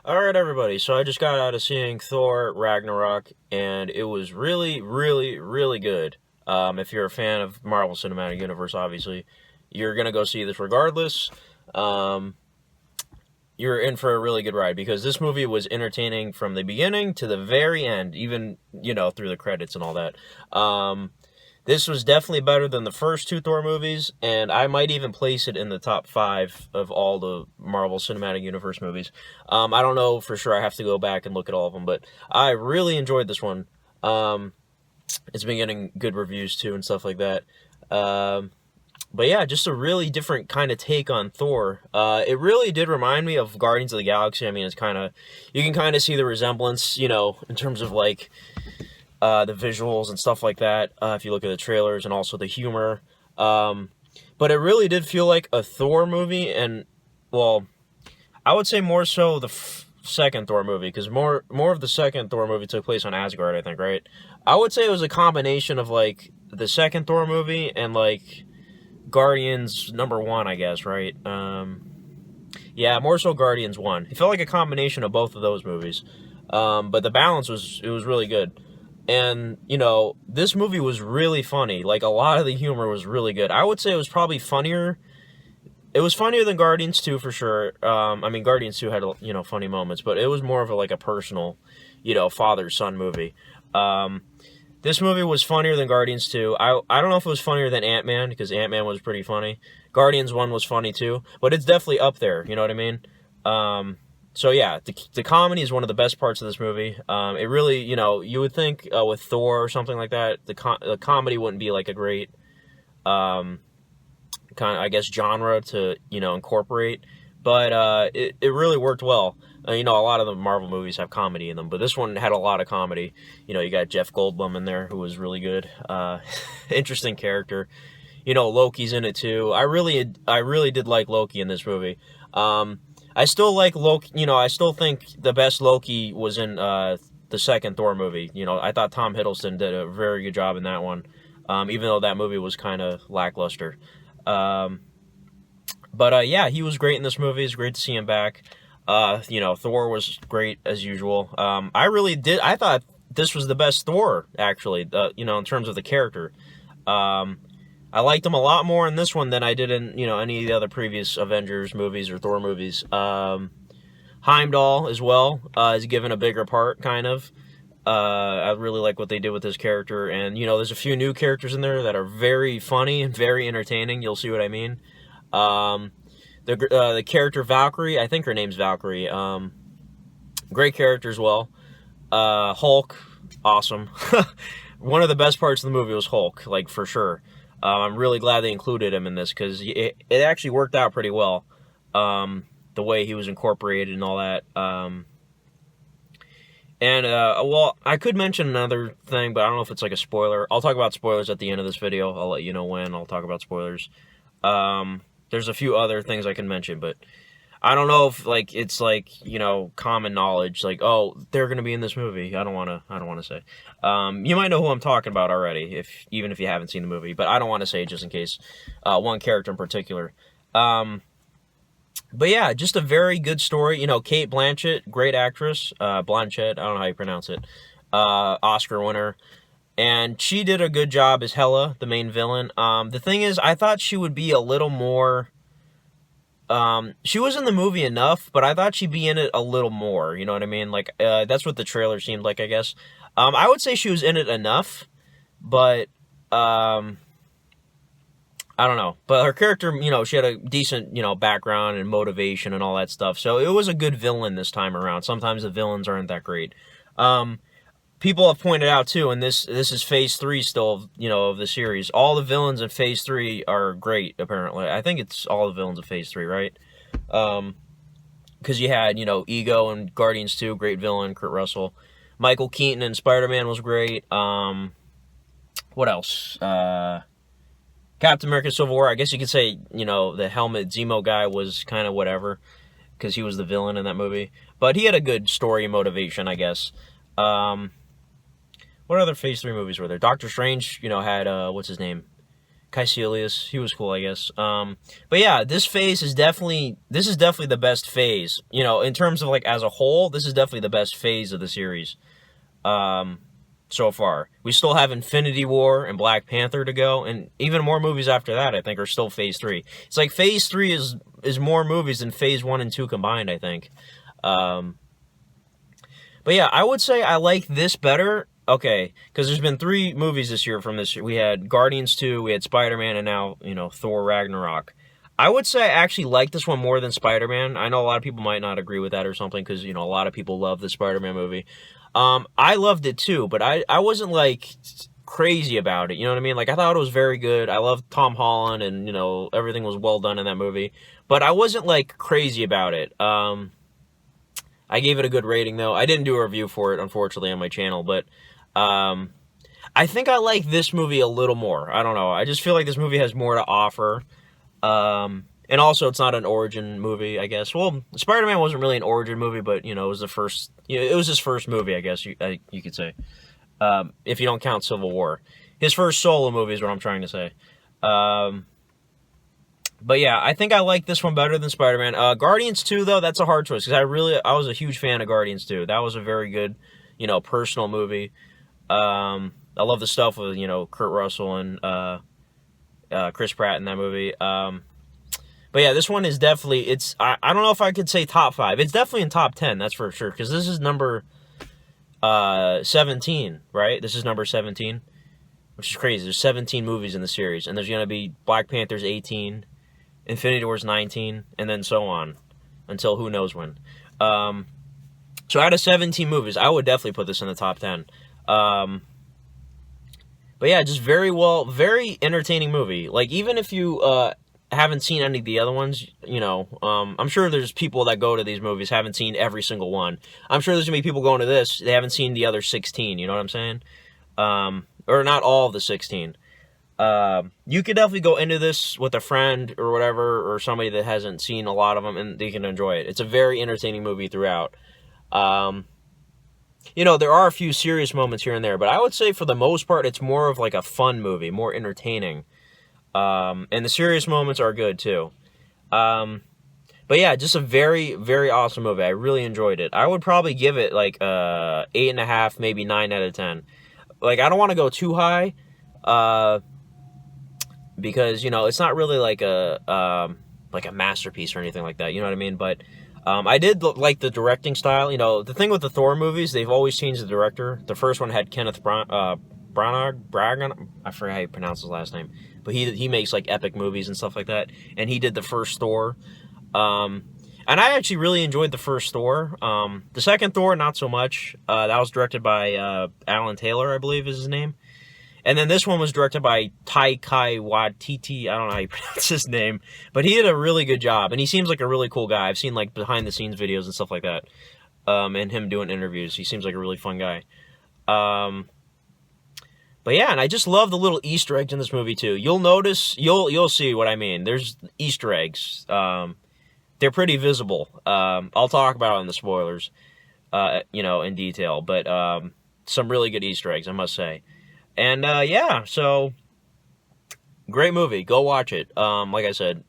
Alright, everybody, so I just got out of seeing Thor Ragnarok, and it was really, really, really good. If you're a fan of Marvel Cinematic Universe, obviously, you're gonna go see this regardless. Um, you're in for a really good ride because this movie was entertaining from the beginning to the very end, even, through the credits and all that. This was definitely better than the first two Thor movies, and I might even place it in the top five of all the Marvel Cinematic Universe movies. I don't know for sure. I have to go back and look at all of them, but I really enjoyed this one. Um, it's been getting good reviews too and stuff like that. But yeah, just a really different kind of take on Thor. It really did remind me of Guardians of the Galaxy. I mean, you can kind of see the resemblance, in terms of like the visuals and stuff like that, if you look at the trailers, and also the humor. But it really did feel like a Thor movie, and, well, I would say more so the second Thor movie, because more of the second Thor movie took place on Asgard, I think, right? I would say it was a combination of, like, the second Thor movie and, like, Guardians #1, I guess, right? Yeah, more so Guardians 1. It felt like a combination of both of those movies. But the balance was really good. And, this movie was really funny. Like, a lot of the humor was really good. I would say it was probably funnier. It was funnier than Guardians 2 for sure. I mean, Guardians 2 had, funny moments, but it was more of like a personal, father-son movie. This movie was funnier than Guardians 2. I don't know if it was funnier than Ant-Man, because Ant-Man was pretty funny. Guardians 1 was funny too, but it's definitely up there, you know what I mean? So yeah, the comedy is one of the best parts of this movie. It really, you would think with Thor or something like that, the comedy wouldn't be like a great kind of, I guess, genre to, incorporate, but it really worked well. A lot of the Marvel movies have comedy in them, but this one had a lot of comedy. You got Jeff Goldblum in there, who was really good. Interesting character. Loki's in it too. I really did like Loki in this movie. I still like Loki. I still think the best Loki was in the second Thor movie. I thought Tom Hiddleston did a very good job in that one, even though that movie was kind of lackluster. But yeah, he was great in this movie. It's great to see him back. Thor was great as usual. I thought this was the best Thor, actually, in terms of the character. I liked him a lot more in this one than I did in, any of the other previous Avengers movies or Thor movies. Heimdall, as well, is given a bigger part, kind of. I really like what they did with his character, and, there's a few new characters in there that are very funny and very entertaining. You'll see what I mean. The character Valkyrie, I think her name's Valkyrie, great character as well. Hulk, awesome. One of the best parts of the movie was Hulk, like, for sure. I'm really glad they included him in this, because it actually worked out pretty well, the way he was incorporated and all that. Well, I could mention another thing, but I don't know if it's like a spoiler. I'll talk about spoilers at the end of this video. I'll let you know when I'll talk about spoilers. There's a few other things I can mention, but I don't know if, like, it's like, common knowledge, like, oh, they're gonna be in this movie. I don't wanna say. You might know who I'm talking about already, even if you haven't seen the movie, but I don't want to say, just in case, one character in particular. But yeah, just a very good story. Cate Blanchett, great actress. Blanchett, I don't know how you pronounce it. Oscar winner. And she did a good job as Hela, the main villain. The thing is, I thought she would be a little more... she was in the movie enough, but I thought she'd be in it a little more, you know what I mean? Like, that's what the trailer seemed like, I guess. I would say she was in it enough, but, I don't know. But her character, she had a decent, background and motivation and all that stuff. So it was a good villain this time around. Sometimes the villains aren't that great. People have pointed out too, and this is phase 3 still, of the series. All the villains in phase 3 are great, apparently. I think it's all the villains of phase 3, right? Because you had, Ego in Guardians 2, great villain, Kurt Russell. Michael Keaton in Spider-Man was great. What else? Captain America Civil War, I guess you could say, the helmet Zemo guy was kind of whatever, because he was the villain in that movie. But he had a good story and motivation, I guess. What other phase 3 movies were there? Doctor Strange, had, what's his name? Caecilius, he was cool, I guess. But yeah, this is definitely the best phase. You know, in terms of like as a whole, this is definitely the best phase of the series. So far, we still have Infinity War and Black Panther to go, and even more movies after that, I think, are still Phase 3. It's like Phase 3 is more movies than Phase 1 and 2 combined, I think. But yeah, I would say I like this better. Okay, because there's been 3 movies this year from this year. We had Guardians 2, we had Spider-Man, and now, you know, Thor Ragnarok. I would say I actually like this one more than Spider-Man. I know a lot of people might not agree with that or something, because, you know, a lot of people love the Spider-Man movie. I loved it too, but I wasn't, like, crazy about it, you know what I mean? Like, I thought it was very good. I loved Tom Holland, and, you know, everything was well done in that movie. But I wasn't, like, crazy about it. I gave it a good rating, though. I didn't do a review for it, unfortunately, on my channel, but I think I like this movie a little more. I don't know. I just feel like this movie has more to offer. And also, it's not an origin movie, I guess. Well, Spider-Man wasn't really an origin movie, but, you know, it was the first... You know, it was his first movie, I guess you could say. If you don't count Civil War. His first solo movie is what I'm trying to say. But yeah, I think I like this one better than Spider-Man. Guardians 2, though, that's a hard choice, because I was a huge fan of Guardians 2. That was a very good, you know, personal movie. I love the stuff with, you know, Kurt Russell and Chris Pratt in that movie. But yeah, this one is definitely, I don't know if I could say top 5. It's definitely in top 10, that's for sure, because this is number 17, right? This is number 17, which is crazy. There's 17 movies in the series, and there's going to be Black Panther's 18, Infinity War's 19, and then so on, until who knows when. So out of 17 movies, I would definitely put this in the top 10. But yeah, just very entertaining movie. Like, even if you haven't seen any of the other ones, you know, I'm sure there's people that go to these movies, haven't seen every single one. I'm sure there's gonna be people going to this, they haven't seen the other 16, you know what I'm saying? Or not all of the 16. You could definitely go into this with a friend or whatever, or somebody that hasn't seen a lot of them, and they can enjoy it. It's a very entertaining movie throughout. You know, there are a few serious moments here and there, but I would say for the most part, it's more of like a fun movie, more entertaining. And the serious moments are good too. But yeah, just a very, very awesome movie. I really enjoyed it. I would probably give it like 8.5, maybe 9 out of 10. Like, I don't want to go too high, because, you know, it's not really like a masterpiece or anything like that. You know what I mean? But I did like the directing style. You know, the thing with the Thor movies, they've always changed the director. The first one had Kenneth Branagh. I forget how you pronounce his last name, but he makes like epic movies and stuff like that, and he did the first Thor, and I actually really enjoyed the first Thor. The second Thor, not so much. That was directed by Alan Taylor, I believe is his name, and then this one was directed by Taika Waititi. I don't know how you pronounce his name, but he did a really good job, and he seems like a really cool guy. I've seen like behind the scenes videos and stuff like that, and him doing interviews. He seems like a really fun guy. But yeah, and I just love the little Easter eggs in this movie too. You'll notice, you'll see what I mean. There's Easter eggs. They're pretty visible. I'll talk about it in the spoilers, you know, in detail. But some really good Easter eggs, I must say. And yeah, so great movie. Go watch it. Like I said,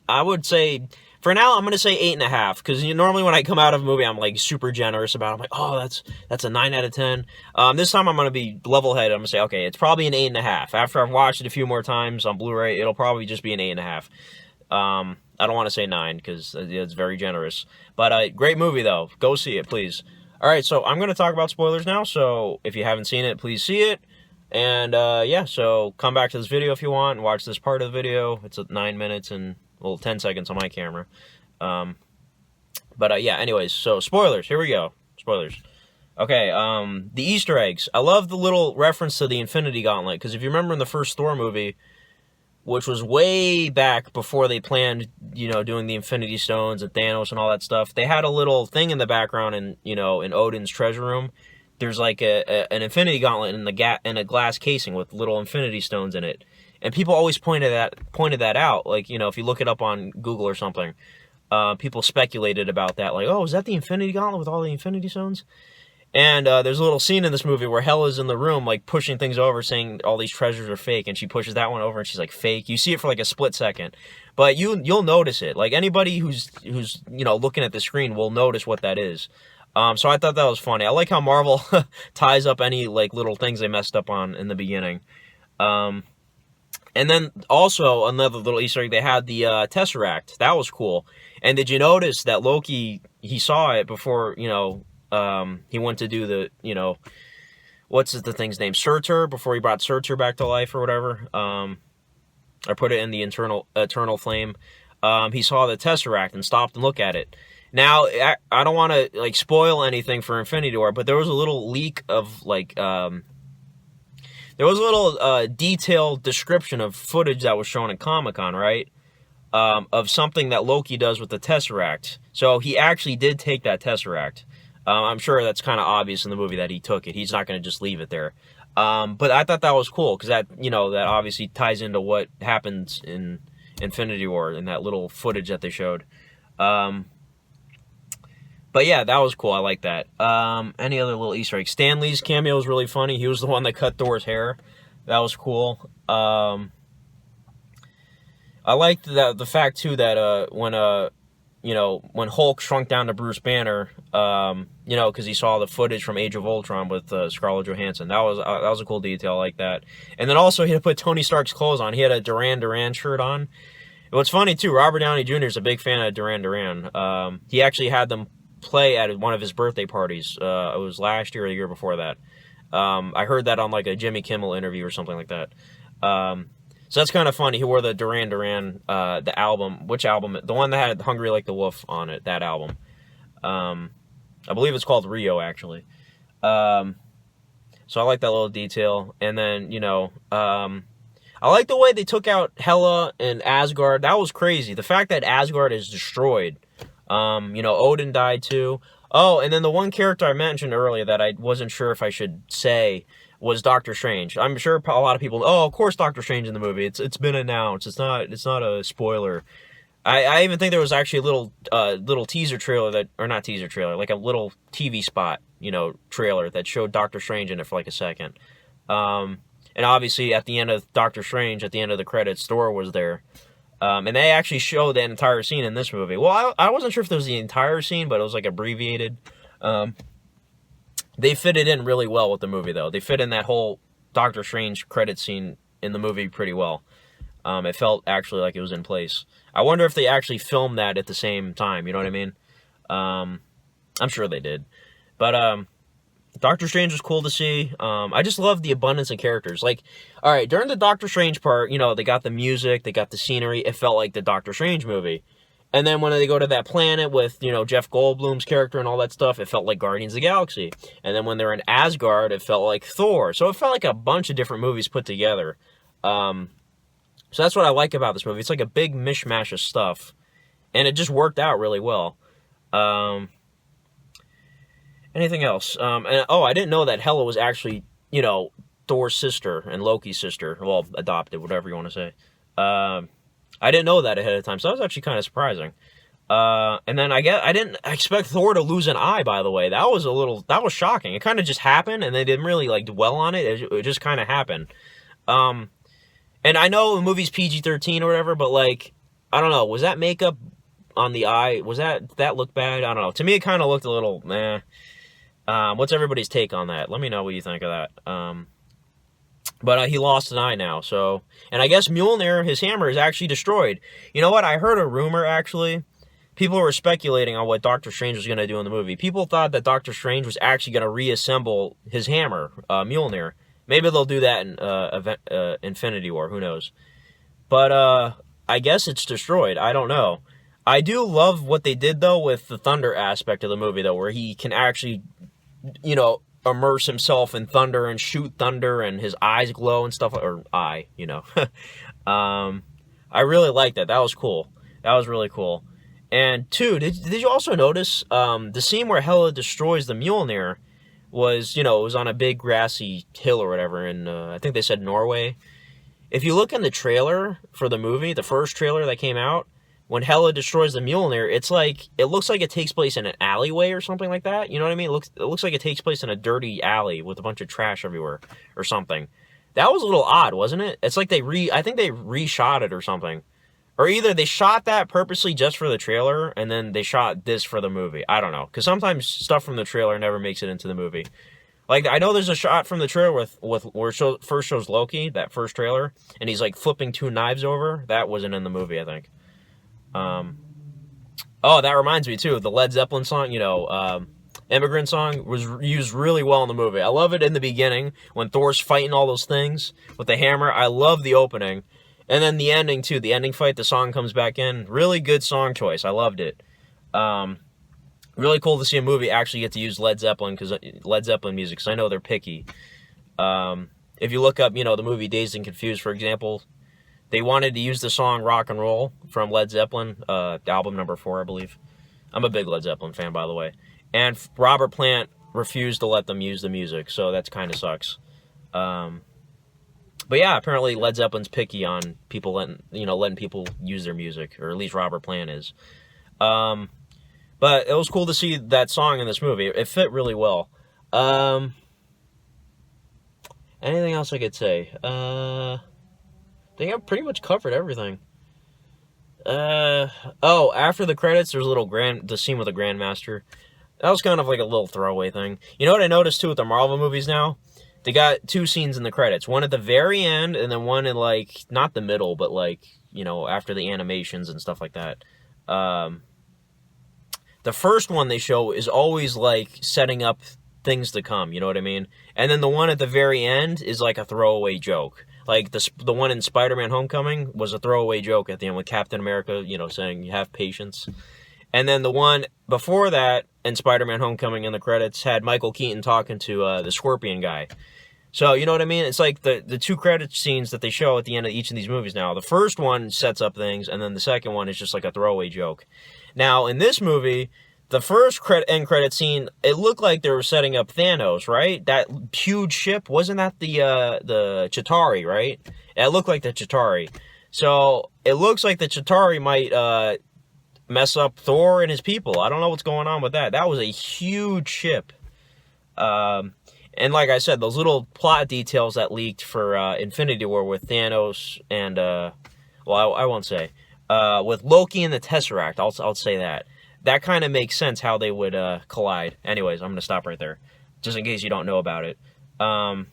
I would say for now I'm gonna say 8.5, because normally when I come out of a movie I'm like super generous about it. I'm like, oh, that's a 9 out of 10. This time I'm gonna be level-headed. I'm gonna say, okay, it's probably an 8.5. After I've watched it a few more times on Blu-ray, it'll probably just be an 8.5. I don't want to say 9 because it's very generous. But great movie though. Go see it, please. All right, so I'm gonna talk about spoilers now. So if you haven't seen it, please see it. And yeah, so come back to this video if you want and watch this part of the video. It's 9 minutes and 10 seconds on my camera. But yeah, anyways, so spoilers, here we go. Spoilers. Okay, the Easter eggs. I love the little reference to the Infinity Gauntlet, because if you remember in the first Thor movie, which was way back before they planned, you know, doing the Infinity Stones and Thanos and all that stuff, they had a little thing in the background, and you know, in Odin's treasure room, there's like an Infinity Gauntlet in a glass casing with little Infinity Stones in it. And people always pointed that out. Like, you know, if you look it up on Google or something, people speculated about that. Like, oh, is that the Infinity Gauntlet with all the Infinity Stones? And there's a little scene in this movie where Hela's in the room, like, pushing things over, saying all these treasures are fake, and she pushes that one over, and she's like, fake. You see it for, like, a split second. But you'll notice it. Like, anybody who's looking at the screen will notice what that is. So I thought that was funny. I like how Marvel ties up any, like, little things they messed up on in the beginning. And then, also, another little Easter egg, they had the Tesseract. That was cool. And did you notice that Loki, he saw it before, he went to do the, what's the thing's name? Surtur, before he brought Surtur back to life or whatever. Or put it in the eternal flame. He saw the Tesseract and stopped and looked at it. Now, I don't want to, like, spoil anything for Infinity War, but there was a little leak of, like, there was a little detailed description of footage that was shown at Comic-Con, right? Of something that Loki does with the Tesseract. So he actually did take that Tesseract. I'm sure that's kind of obvious in the movie that he took it. He's not going to just leave it there. But I thought that was cool, because that, that obviously ties into what happens in Infinity War in that little footage that they showed. But yeah, that was cool. I like that. Any other little Easter eggs? Stan Lee's cameo was really funny. He was the one that cut Thor's hair. That was cool. I liked the fact too that when Hulk shrunk down to Bruce Banner, because he saw the footage from Age of Ultron with Scarlett Johansson. That was a cool detail. I like that. And then also he had to put Tony Stark's clothes on. He had a Duran Duran shirt on. And what's funny too, Robert Downey Jr. is a big fan of Duran Duran. He actually had them play at one of his birthday parties. It was last year or the year before that. I heard that on like a Jimmy Kimmel interview or something like that. So that's kind of funny. He wore the Duran Duran, the album. Which album? The one that had Hungry Like the Wolf on it, that album. I believe it's called Rio, actually. So I like that little detail. And then, I like the way they took out Hela and Asgard. That was crazy. The fact that Asgard is destroyed. Odin died too. Oh, and then the one character I mentioned earlier that I wasn't sure if I should say was Doctor Strange. I'm sure a lot of people, of course Doctor Strange in the movie. It's been announced. It's not a spoiler. I even think there was actually a little teaser trailer not teaser trailer, like a little TV spot, trailer that showed Doctor Strange in it for like a second. And obviously at the end of Doctor Strange, at the end of the credits, Thor was there. And they actually showed that entire scene in this movie. Well, I wasn't sure if there was the entire scene, but it was like abbreviated. They fit it in really well with the movie, though. They fit in that whole Doctor Strange credit scene in the movie pretty well. It felt actually like it was in place. I wonder if they actually filmed that at the same time, you know what I mean? I'm sure they did. But Doctor Strange was cool to see. I just love the abundance of characters. Like, all right, during the Doctor Strange part, they got the music, they got the scenery. It felt like the Doctor Strange movie. And then when they go to that planet with, Jeff Goldblum's character and all that stuff, it felt like Guardians of the Galaxy. And then when they're in Asgard, it felt like Thor. So it felt like a bunch of different movies put together. So that's what I like about this movie. It's like a big mishmash of stuff. And it just worked out really well. Anything else? I didn't know that Hela was actually, Thor's sister and Loki's sister. Well, adopted, whatever you want to say. I didn't know that ahead of time, so that was actually kind of surprising. And then I didn't expect Thor to lose an eye, by the way. That was shocking. It kind of just happened, and they didn't really, dwell on it. It just kind of happened. And I know the movie's PG-13 or whatever, but, I don't know. Was that makeup on the eye? That look bad? I don't know. To me, it kind of looked a little, meh. What's everybody's take on that? Let me know what you think of that. But he lost an eye now, so... And I guess Mjolnir, his hammer, is actually destroyed. You know what? I heard a rumor, actually. People were speculating on what Doctor Strange was going to do in the movie. People thought that Doctor Strange was actually going to reassemble his hammer, Mjolnir. Maybe they'll do that in Infinity War. Who knows? But I guess it's destroyed. I don't know. I do love what they did, though, with the thunder aspect of the movie, though, where he can actually, immerse himself in thunder and shoot thunder and his eyes glow and stuff, I really like that. That was cool. That was really cool. And two, did you also notice the scene where Hela destroys the Mjolnir was, it was on a big grassy hill or whatever in, I think they said Norway. If you look in the trailer for the movie, the first trailer that came out, when Hela destroys the Mjolnir, it's like, it looks like it takes place in an alleyway or something like that. You know what I mean? It looks like it takes place in a dirty alley with a bunch of trash everywhere or something. That was a little odd, wasn't it? It's like I think they reshot it or something. Or either they shot that purposely just for the trailer, and then they shot this for the movie. I don't know. Because sometimes stuff from the trailer never makes it into the movie. Like, I know there's a shot from the trailer with where it first shows Loki, that first trailer, and he's, like, flipping 2 knives over. That wasn't in the movie, I think. Oh, that reminds me, too. The Led Zeppelin song, Immigrant Song, was used really well in the movie. I love it in the beginning, when Thor's fighting all those things with the hammer. I love the opening. And then the ending, too. The ending fight, the song comes back in. Really good song choice. I loved it. Really cool to see a movie actually get to use Led Zeppelin music, because I know they're picky. If you look up, the movie Dazed and Confused, for example, they wanted to use the song Rock and Roll from Led Zeppelin, album number 4, I believe. I'm a big Led Zeppelin fan, by the way. And Robert Plant refused to let them use the music, so that kind of sucks. But yeah, apparently Led Zeppelin's picky on people letting people use their music, or at least Robert Plant is. But it was cool to see that song in this movie. It fit really well. Anything else I could say? I think I've pretty much covered everything. After the credits, there's a little the scene with the Grandmaster. That was kind of like a little throwaway thing. You know what I noticed too with the Marvel movies now? They got 2 scenes in the credits. One at the very end, and then one in, like, not the middle, but, like, after the animations and stuff like that. The first one they show is always, like, setting up things to come, you know what I mean? And then the one at the very end is, like, a throwaway joke. Like, the one in Spider-Man Homecoming was a throwaway joke at the end with Captain America, saying, you have patience. And then the one before that, in Spider-Man Homecoming in the credits, had Michael Keaton talking to the Scorpion guy. So, you know what I mean? It's like the 2 credit scenes that they show at the end of each of these movies now. The first one sets up things, and then the second one is just like a throwaway joke. Now, in this movie, the first end credit scene, it looked like they were setting up Thanos, right? That huge ship, wasn't that the Chitauri, right? It looked like the Chitauri. So, it looks like the Chitauri might mess up Thor and his people. I don't know what's going on with that. That was a huge ship. And like I said, those little plot details that leaked for Infinity War with Thanos and, I won't say, with Loki and the Tesseract, I'll say that. That kind of makes sense how they would collide. Anyways, I'm going to stop right there, just in case you don't know about it. But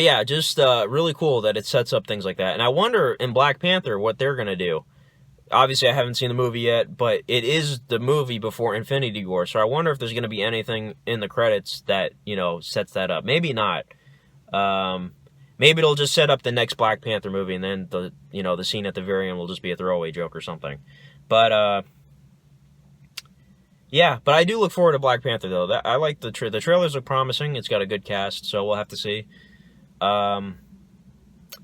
yeah, just really cool that it sets up things like that. And I wonder in Black Panther what they're going to do. Obviously, I haven't seen the movie yet, but it is the movie before Infinity War, so I wonder if there's going to be anything in the credits that, sets that up. Maybe not. Maybe it'll just set up the next Black Panther movie, and then the scene at the very end will just be a throwaway joke or something. But, yeah, but I do look forward to Black Panther, though. I like the trailers look promising. It's got a good cast, so we'll have to see. But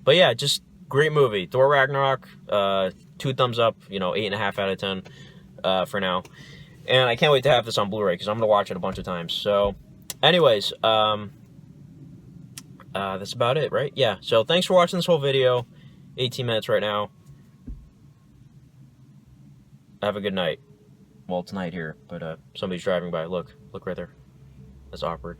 yeah, just great movie. Thor Ragnarok, 2 thumbs up, 8.5 out of 10 for now. And I can't wait to have this on Blu-ray, because I'm going to watch it a bunch of times. So, anyways, that's about it, right? Yeah, so thanks for watching this whole video. 18 minutes right now. Have a good night. Well, it's night here, but somebody's driving by. Look right there. That's awkward.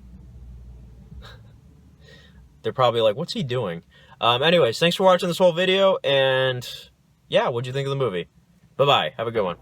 They're probably like, what's he doing? Anyways, thanks for watching this whole video, and yeah, what'd you think of the movie? Bye-bye. Have a good one.